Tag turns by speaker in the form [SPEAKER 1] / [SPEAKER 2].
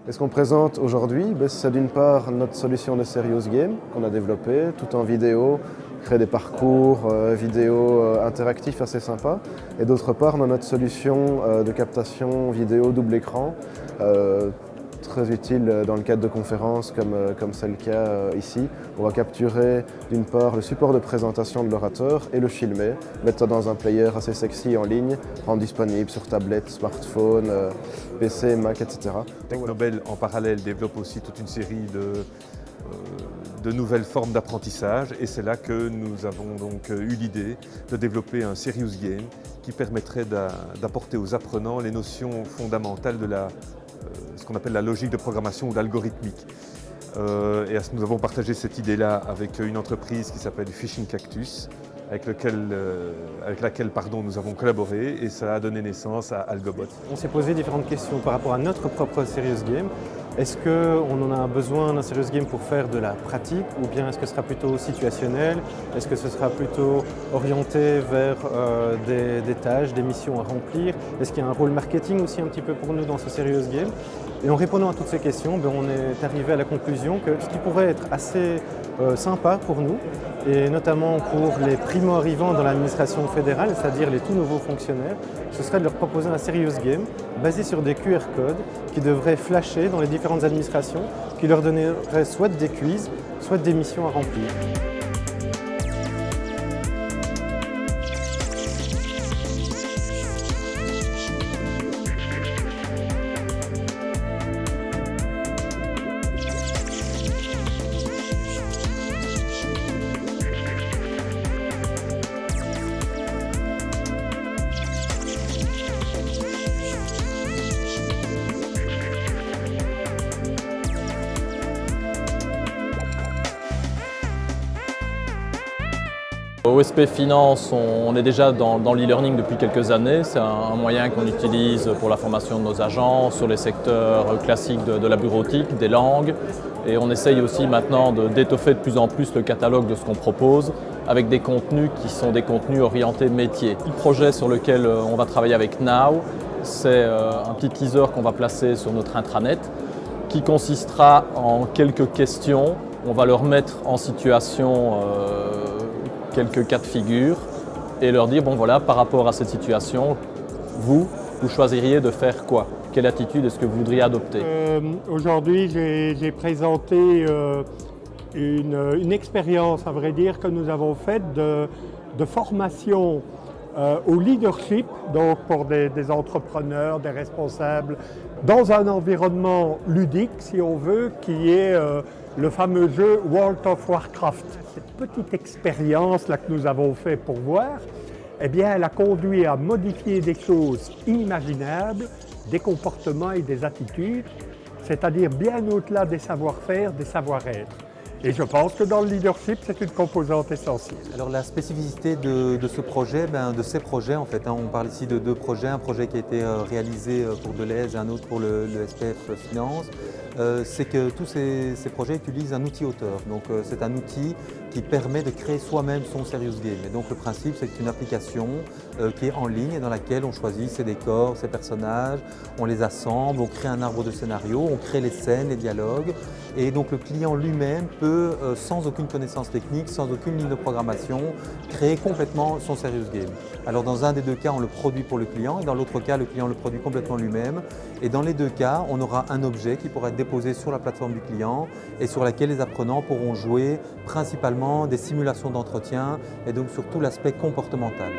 [SPEAKER 1] Et ce qu'on présente aujourd'hui, c'est d'une part notre solution de Serious Game qu'on a développée, tout en vidéo, créer des parcours vidéo interactifs assez sympas. Et d'autre part, notre solution de captation vidéo double écran, très utile dans le cadre de conférences comme c'est le cas ici. On va capturer d'une part le support de présentation de l'orateur et le filmer, mettre ça dans un player assez sexy en ligne, rendre disponible sur tablette, smartphone, PC, Mac, etc.
[SPEAKER 2] Technobel en parallèle développe aussi toute une série de nouvelles formes d'apprentissage et c'est là que nous avons donc eu l'idée de développer un Serious Game qui permettrait d'apporter aux apprenants les notions fondamentales de ce qu'on appelle la logique de programmation ou l'algorithmique. Nous avons partagé cette idée-là avec une entreprise qui s'appelle Fishing Cactus, avec laquelle nous avons collaboré et ça a donné naissance à Algobot.
[SPEAKER 3] On s'est posé différentes questions par rapport à notre propre Serious Game. Est-ce qu'on en a besoin d'un Serious Game pour faire de la pratique ou bien est-ce que ce sera plutôt situationnel? Est-ce que ce sera plutôt orienté vers des tâches, des missions à remplir? Est-ce qu'il y a un rôle marketing aussi un petit peu pour nous dans ce Serious Game? Et en répondant à toutes ces questions, on est arrivé à la conclusion que ce qui pourrait être assez sympa pour nous, et notamment pour les primo-arrivants dans l'administration fédérale, c'est-à-dire les tout nouveaux fonctionnaires, ce serait de leur proposer un Serious Game basé sur des QR codes qui devraient flasher dans les différentes administrations, qui leur donneraient soit des quiz, soit des missions à remplir.
[SPEAKER 4] OSP Finance, on est déjà dans l'e-learning depuis quelques années. C'est un moyen qu'on utilise pour la formation de nos agents sur les secteurs classiques de la bureautique, des langues. Et on essaye aussi maintenant d'étoffer de plus en plus le catalogue de ce qu'on propose avec des contenus qui sont des contenus orientés métier. Le projet sur lequel on va travailler avec Now, c'est un petit teaser qu'on va placer sur notre intranet qui consistera en quelques questions. On va leur mettre en situation quelques cas de figure et leur dire, bon voilà, par rapport à cette situation, vous choisiriez de faire quoi? Quelle attitude est-ce que vous voudriez adopter?
[SPEAKER 5] Aujourd'hui, j'ai présenté une expérience, à vrai dire, que nous avons faite de formation au leadership, donc pour des entrepreneurs, des responsables, dans un environnement ludique, si on veut, qui est le fameux jeu World of Warcraft. Cette petite expérience là que nous avons fait pour voir, eh bien, elle a conduit à modifier des choses inimaginables, des comportements et des attitudes, c'est-à-dire bien au-delà des savoir-faire, des savoir-être. Et je pense que dans le leadership, c'est une composante essentielle.
[SPEAKER 6] Alors la spécificité de ce projet, de ces projets en fait, on parle ici de deux projets, un projet qui a été réalisé pour Deleuze et un autre pour le SPF Finance, c'est que tous ces projets utilisent un outil auteur. Donc c'est un outil qui permet de créer soi-même son Serious Game. Et donc le principe, c'est une application qui est en ligne et dans laquelle on choisit ses décors, ses personnages, on les assemble, on crée un arbre de scénario, on crée les scènes, les dialogues. Et donc le client lui-même peut, sans aucune connaissance technique, sans aucune ligne de programmation, créer complètement son Serious Game. Alors dans un des deux cas, on le produit pour le client et dans l'autre cas, le client le produit complètement lui-même. Et dans les deux cas, on aura un objet qui pourra être déposé sur la plateforme du client et sur laquelle les apprenants pourront jouer principalement des simulations d'entretien et donc surtout l'aspect comportemental.